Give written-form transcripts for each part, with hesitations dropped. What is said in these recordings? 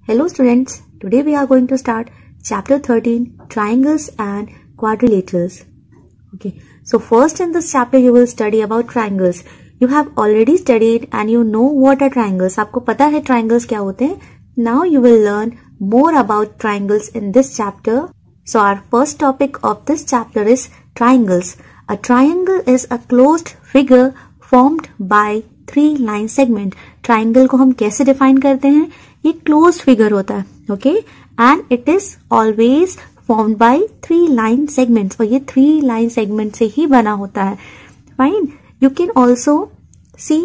Hello students, today we are going to start chapter 13 triangles and quadrilaterals. Okay, so first in this chapter you will study about triangles. You have already studied and you know what are triangles. आपको पता है triangles क्या होते हैं. Now you will learn more about triangles in this chapter. So our first topic of this chapter is triangles. A triangle is a closed figure formed by three line segment. Triangle को हम कैसे define करते हैं? ये closed figure होता है, okay? And it is always formed by three line segments. और ये three line segment से ही बना होता है. Fine. You can also see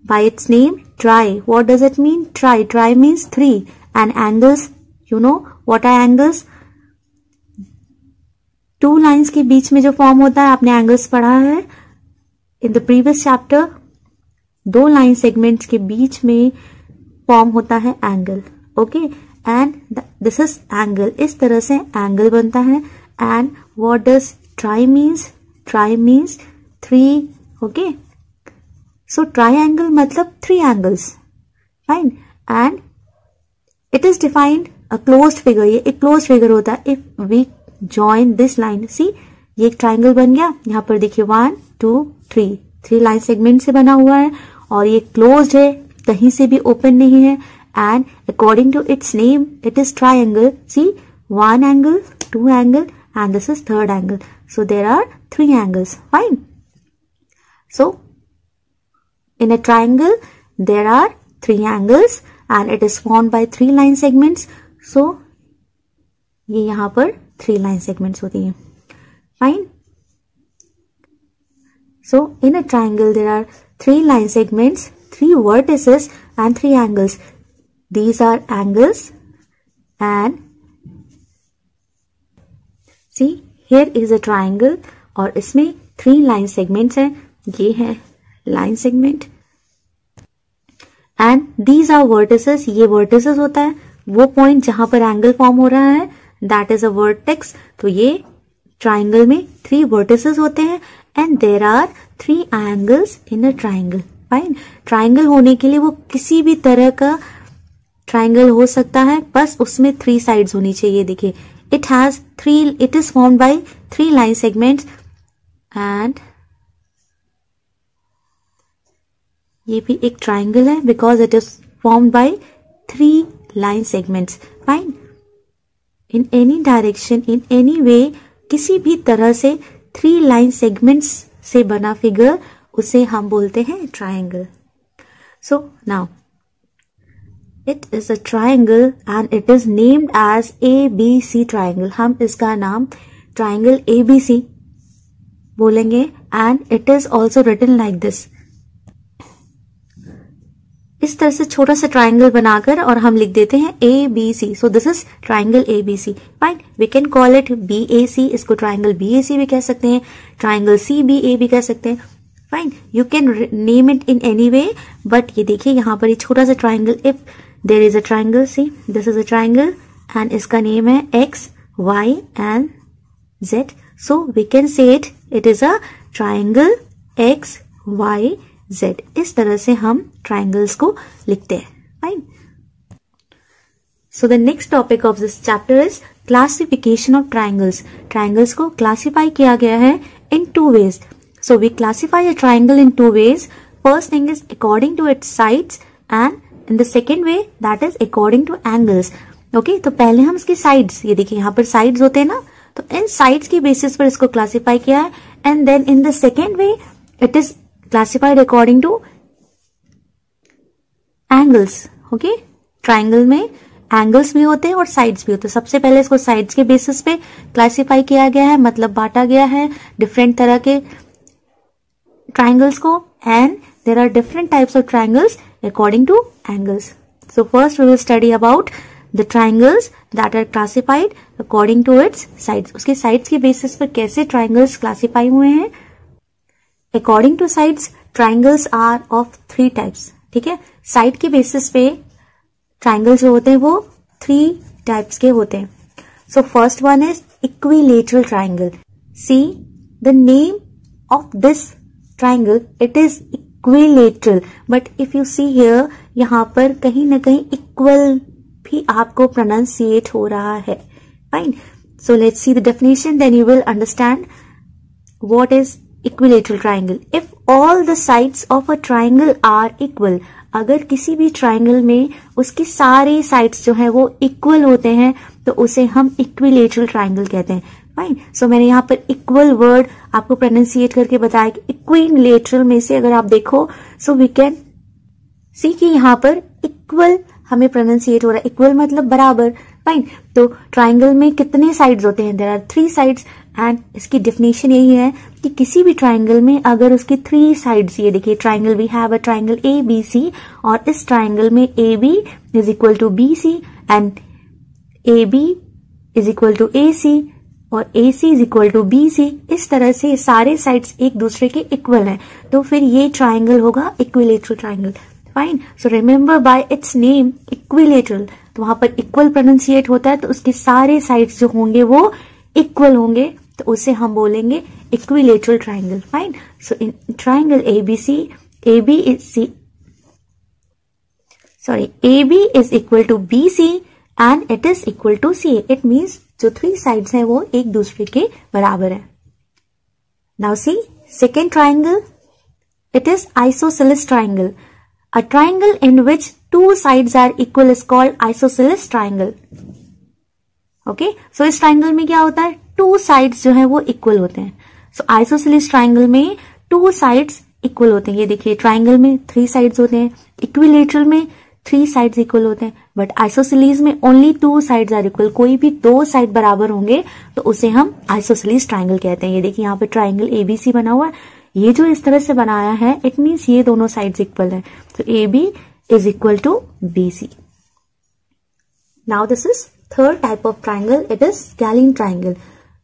by its name tri. What does it mean? Tri. Tri means three. And angles, you know what are angles? Two lines के बीच में जो form होता है आपने angles पढ़ा है. In the previous chapter, दो line segments के बीच में form होता है angle. Okay? And this is angle. इस तरह से angle बनता है. And what does tri means? Tri means three. Okay? So triangle मतलब three angles. Fine. And it is defined a closed figure. ये एक closed figure होता है. If we join this line, see, ये एक triangle बन गया. यहाँ पर देखिए 1, 2, 3. थ्री लाइन सेगमेंट से बना हुआ है और ये क्लोज्ड है, कहीं से भी ओपन नहीं है. And according to its name it is triangle. See, one angle, two angle and this is third angle. So there are three angles. Fine. So in a triangle there are three angles and it is formed by three line segments. So ये यहां पर three line segments होती हैं. Fine. So, in a triangle, there are three line segments, three vertices and three angles. These are angles and see, here is a triangle और इसमें three line segments हैं. ये है line segment and these are vertices. ये vertices होता है वो point जहां पर angle form हो रहा है, that is a vertex. तो ये triangle में three vertices होते हैं and there are three angles in a triangle. Fine. Triangle होने के लिए वो किसी भी तरह का triangle हो सकता है, बस उसमें three sides होनी चाहिए. देखिए, it is formed by three line segments and ये भी एक triangle है because it is formed by three line segments. Fine. In any direction, in any way, किसी भी तरह से थ्री लाइन सेगमेंट्स से बना फिगर, उसे हम बोलते हैं triangle. So now it is a triangle and it is named as ABC triangle. हम इसका नाम ट्राइंगल ABC बोलेंगे and it is also written like this. इस तरह से छोटा सा ट्राइंगल बनाकर और हम लिख देते हैं ABC. So this is triangle ABC. Fine. We can call it BAC. इसको ट्राइंगल BAC भी कह सकते हैं, ट्राइंगल CBA भी कह सकते हैं. Fine. You can name it in any way, but ये देखिए यहाँ पर ये छोटा सा triangle, if there is a triangle, see this is a triangle and इसका नेम है X, Y and Z. So we can say it is a triangle X, Y, Z. इस तरह से हम ट्राइंगल्स को लिखते हैं. Fine. So the next topic of this chapter is classification of triangles. Triangles को क्लासिफाई किया गया है in two ways. So we classify a triangle in two ways. First thing is according to its sides and in the second way that is according to angles. Okay, तो पहले हम इसकी sides, ये देखिए यहाँ पर साइड्स होते हैं ना, तो इन साइड्स की बेसिस पर इसको क्लासिफाई किया है. And then in the second way it is classified according to angles. Okay, triangle में angles भी होते हैं और sides भी होते हैं. सबसे पहले इसको sides के basis पे classify किया गया है, मतलब बांटा गया है different तरह के triangles को, and there are different types of triangles according to angles. So first we will study about the triangles that are classified according to its sides. उसके sides के basis पर कैसे triangles classify हुए हैं. According to sides, triangles are of three types. ठीक है, side के basis पे ट्राइंगल्स जो होते हैं वो थ्री टाइप्स के होते हैं. So first one is equilateral triangle. See the name of this triangle, it is equilateral, but if you see here, यहाँ पर कहीं ना कहीं इक्वल भी आपको प्रोनाउंसिएट हो रहा है. Fine. So let's see the definition, then you will understand what is equilateral triangle. If all the sides of a triangle are equal, अगर किसी भी ट्राइंगल में उसके सारे साइड्स जो है वो इक्वल होते हैं तो उसे हम इक्विलेटरल ट्राइंगल कहते हैं. फाइन. सो मैंने यहाँ पर इक्वल वर्ड आपको प्रोनाउंसिएट करके बताया कि इक्विलेटरल में से अगर आप देखो सो वी कैन सी कि यहाँ पर इक्वल हमें प्रोनाउंसिएट हो रहा है. इक्वल मतलब बराबर. फाइन. तो ट्राइंगल में कितने साइड्स होते हैं? There are 3 sides. एंड इसकी डेफिनेशन यही है कि किसी भी ट्राइंगल में अगर उसके 3 साइड्स, ये देखिए triangle we have a triangle A B C, और इस ट्राइंगल में A B is equal to B C and A B is equal to A C और A C is equal to B C. इस तरह से सारे sides एक दूसरे के इक्वल हैं तो फिर ये ट्राइंगल होगा equilateral triangle. Fine. So remember bye it's name equilateral. तो वहां पर इक्वल प्रोनाउंसिएट होता है तो उसके सारे साइड्स जो होंगे वो इक्वल होंगे तो उसे हम बोलेंगे equilateral triangle. Fine. So in triangle ABC, AB is equal to BC and it is equal to CA. It means जो 3 sides हैं वो एक दूसरे के बराबर है. Now see second triangle. It is isosceles triangle. A triangle in which 2 sides are equal is called isosceles triangle. Okay? So इस triangle में क्या होता है? 2 sides जो है वो equal होते हैं. So isosceles triangle में 2 sides equal होते हैं. ये देखिए ट्राइंगल में 3 sides होते हैं, इक्विलेटरल में 3 sides इक्वल होते हैं, बट आइसोसेलेस में ओनली 2 sides आर इक्वल. कोई भी 2 साइड बराबर होंगे तो उसे हम आइसोसेलेस ट्राइंगल कहते हैं. ये देखिए यहाँ पे ट्राइंगल एबीसी बना हुआ है. ये जो इस तरह से बनाया है इट मीन्स ये दोनों साइड्स इक्वल है. तो A B is equal to B C. Now this is third type of triangle. It is scalene triangle.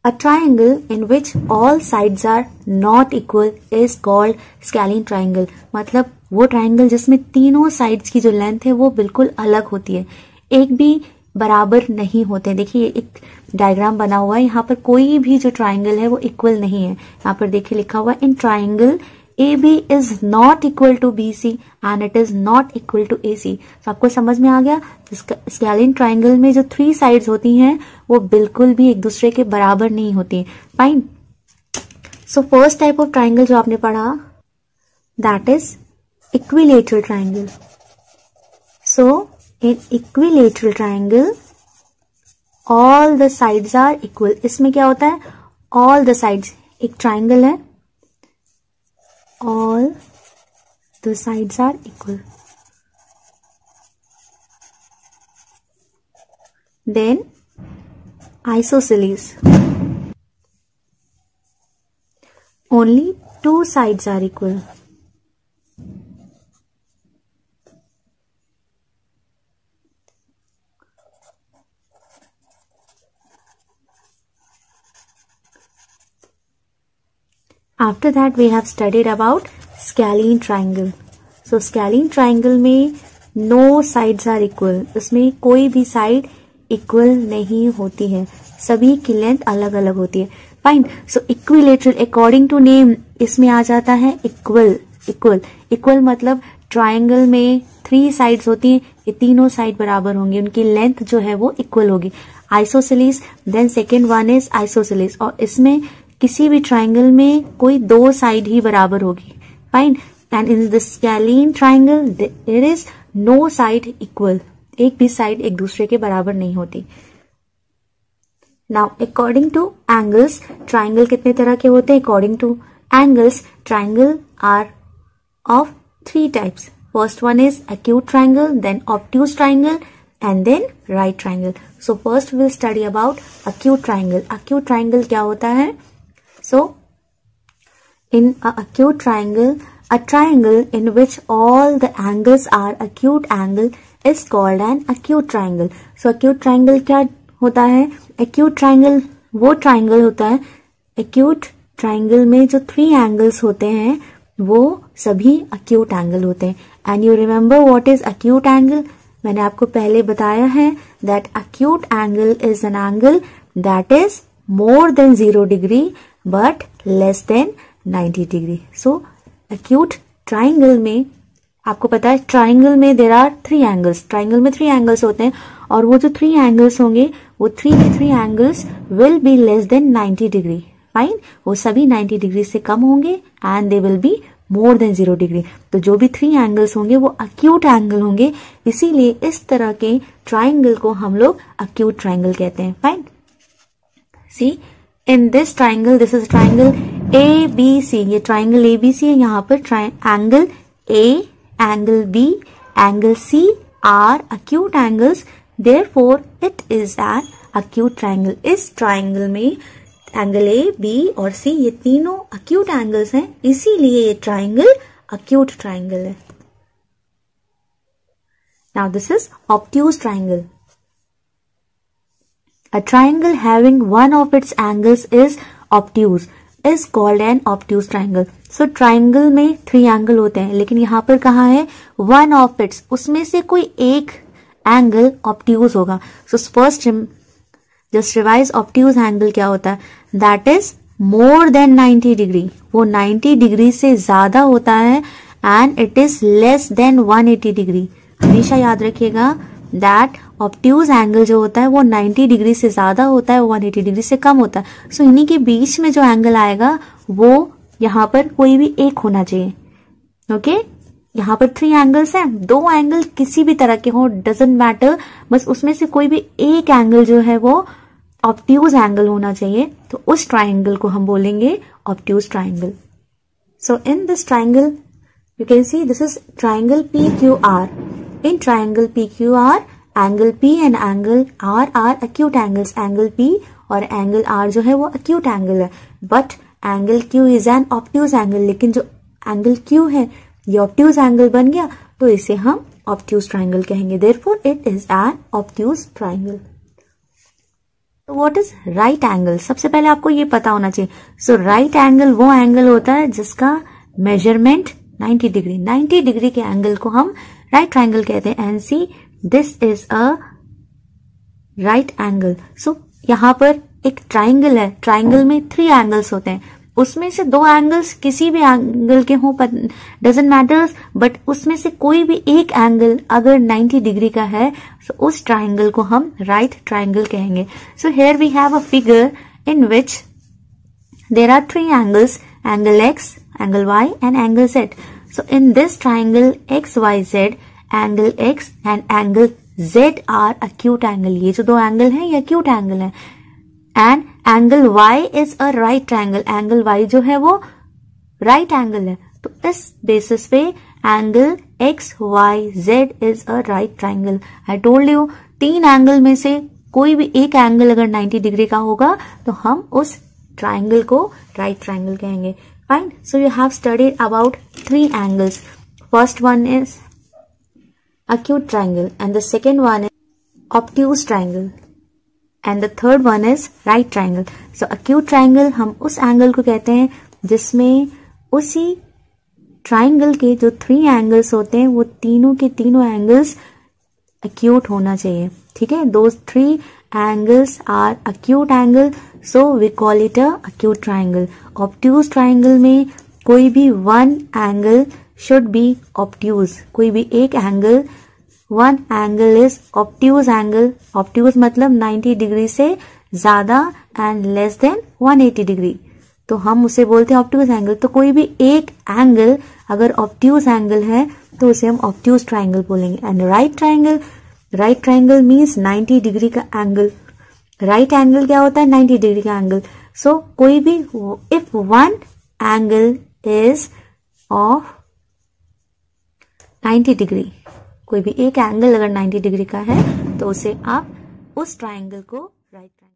A triangle in which all sides are not equal is called scalene triangle. मतलब वो triangle जिसमें तीनों sides की जो length है वो बिल्कुल अलग होती है, एक भी बराबर नहीं होते. देखिए एक डायग्राम बना हुआ है, यहाँ पर कोई भी जो ट्राइंगल है वो इक्वल नहीं है. यहाँ पर देखिए लिखा हुआ है in triangle AB is not equal to BC and it is not equal to AC. तो आपको समझ में आ गया. स्केलिन ट्राइंगल में जो 3 साइड्स होती हैं वो बिल्कुल भी एक दूसरे के बराबर नहीं होती. Fine. So first type of triangle जो आपने पढ़ा that is equilateral triangle. So in equilateral triangle all the sides are equal. इसमें क्या होता है? ऑल द साइड्स, एक ट्राइंगल है, all the sides are equal. Then isosceles, only 2 sides are equal. After that we have studied about scalene triangle. So scalene triangle में no sides are equal. इसमें कोई भी साइड इक्वल नहीं होती है, सभी की लेंथ अलग अलग होती है. Fine. So equilateral according to name इसमें आ जाता है इक्वल. इक्वल मतलब ट्राइंगल में 3 साइड्स होती हैं, ये तीनों साइड बराबर होंगी, उनकी लेंथ जो है वो इक्वल होगी. Isosceles, then second one is isosceles, और इसमें किसी भी ट्राइंगल में कोई 2 साइड ही बराबर होगी. Fine. And in the scalene triangle there is no side equal. एक भी साइड एक दूसरे के बराबर नहीं होती. Now according to angles, triangle कितने तरह के होते हैं? According to angles triangle are of 3 types. First one is acute triangle, then obtuse triangle and then right triangle. So first we'll study about acute triangle. Acute triangle क्या होता है? So in a acute triangle, a triangle in which all the angles are acute angle is called an acute triangle. So acute triangle क्या होता है? Acute triangle वो triangle होता है, acute triangle में जो 3 angles होते हैं वो सभी acute angle होते हैं. And you remember what is acute angle? मैंने आपको पहले बताया है that acute angle is an angle that is more than 0 degree but less than 90 degree. So acute triangle में आपको पता है ट्राइंगल में देयर आर 3 एंगल्स, ट्राइंगल में 3 एंगल्स होते हैं और वो जो 3 एंगल्स होंगे वो 3 के 3 angles will be less than 90 degree. Fine, वो सभी 90 डिग्री से कम होंगे and they will be more than 0 degree. तो जो भी 3 एंगल्स होंगे वो अक्यूट एंगल होंगे, इसीलिए इस तरह के ट्राइंगल को हम लोग अक्यूट ट्राइंगल कहते हैं। Fine, see in this triangle, this is triangle ABC, ये ट्राइंगल ABC है। यहाँ पर angle A, angle B, angle C are acute angles, therefore it is an acute triangle। इस ट्राइंगल में एंगल A, B और C ये तीनों acute angles हैं, इसीलिए ये ट्राइंगल acute triangle है। Now this is obtuse triangle। A triangle having one of its angles is obtuse is called an obtuse triangle। So triangle में 3 angle होते हैं, लेकिन यहाँ पर कहा है one of its, उसमें से कोई एक एंगल obtuse होगा। So first just revise obtuse angle क्या होता है, that is more than 90 degree, वो 90 डिग्री से ज्यादा होता है and it is less than 180 degree. हमेशा याद रखिएगा दैट ऑब्ट्यूज एंगल जो होता है वो 90 डिग्री से ज्यादा होता है, 180 डिग्री से कम होता है। सो इन्हीं के बीच में जो एंगल आएगा वो यहाँ पर कोई भी एक होना चाहिए। ओके, यहाँ पर 3 एंगल्स हैं, 2 एंगल किसी भी तरह के हो, डजंट मैटर, बस उसमें से कोई भी एक एंगल जो है वो ऑब्ट्यूज एंगल होना चाहिए। तो उस ट्राइंगल को हम बोलेंगे obtuse triangle. So in this triangle you can see this is triangle PQR। In triangle PQR, angle P and angle R are acute angles। Angle P और angle R जो है वो acute angle है, but angle Q is an obtuse angle। लेकिन जो angle Q है ये obtuse angle बन गया, तो इसे हम obtuse triangle कहेंगे। Therefore, it is an obtuse triangle। तो व्हाट इज राइट एंगल, सबसे पहले आपको ये पता होना चाहिए। सो राइट एंगल वो एंगल होता है जिसका मेजरमेंट 90 डिग्री, 90 डिग्री के एंगल को हम राइट ट्राइंगल कहते हैं। And see this is a right angle. So यहाँ पर एक ट्राइंगल है, ट्राइंगल में 3 एंगल्स होते हैं, उसमें से 2 एंगल्स किसी भी एंगल के हों, डजंट मैटर्स, बट उसमें से कोई भी एक एंगल अगर 90 डिग्री का है तो उस ट्राइंगल को हम राइट ट्राइंगल कहेंगे। So here we have a figure in which there are 3 angles, angle X, angle Y and angle Z। So in this triangle XYZ, angle X and angle Z are acute angle। ये जो 2 angle हैं ये acute angle है। And angle Y is a right triangle। angle Y जो है वो right angle है। तो इस बेसिस पे angle XYZ is a right triangle। I told you 3 angle में से कोई भी एक एंगल अगर 90 डिग्री का होगा तो हम उस ट्राइंगल को राइट ट्राइंगल कहेंगे। Fine. So you have studied about 3 angles. First one is acute triangle and the second one is obtuse triangle and the third one is right triangle। So acute triangle हम उस angle को कहते हैं जिसमें उसी triangle के जो 3 angles होते हैं वो तीनों के तीनों एंगल्स acute होना चाहिए। ठीक है, those 3 angles are acute angle, so we call it a acute triangle। obtuse triangle में कोई भी 1 angle should be obtuse, कोई भी एक angle, 1 angle is obtuse angle। obtuse मतलब 90 डिग्री से ज्यादा एंड लेस देन 180 डिग्री, तो हम उसे बोलते हैं obtuse angle। तो कोई भी एक एंगल अगर obtuse angle है तो उसे हम obtuse triangle बोलेंगे। And right triangle, right triangle means 90 degree का एंगल। राइट एंगल क्या होता है, 90 डिग्री का एंगल। सो कोई भी if 1 angle is of 90 degree, कोई भी एक एंगल अगर 90 डिग्री का है तो उसे आप उस ट्राइंगल को राइट ट्राइंगल